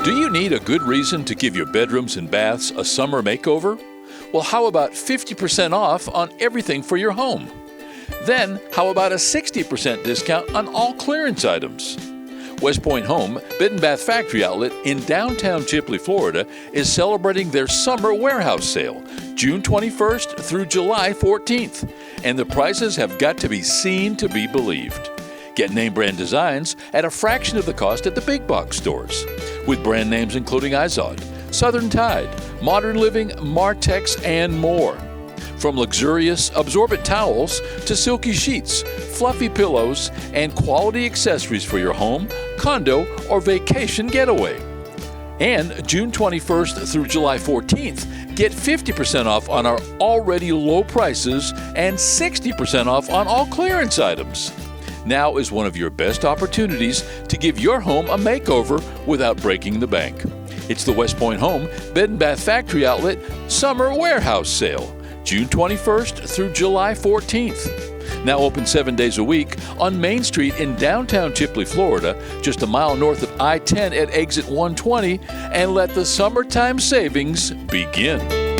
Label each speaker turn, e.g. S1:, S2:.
S1: Do you need a good reason to give your bedrooms and baths a summer makeover? Well, how about 50% off on everything for your home? Then, how about a 60% discount on all clearance items? WestPoint Home, Bed and Bath Factory Outlet in downtown Chipley, Florida, is celebrating their summer warehouse sale, June 21st through July 14th. And the prices have got to be seen to be believed. Get name brand designs at a fraction of the cost at the big box stores, with brand names including Izod, Southern Tide, Modern Living, Martex, and more. From luxurious absorbent towels to silky sheets, fluffy pillows, and quality accessories for your home, condo, or vacation getaway. And June 21st through July 14th, get 50% off on our already low prices and 60% off on all clearance items. Now is one of your best opportunities to give your home a makeover without breaking the bank. It's the WestPoint Home Bed and Bath Factory Outlet Summer Warehouse Sale, June 21st through July 14th. Now open 7 days a week on Main Street in downtown Chipley, Florida, just a mile north of I-10 at exit 120, and let the summertime savings begin.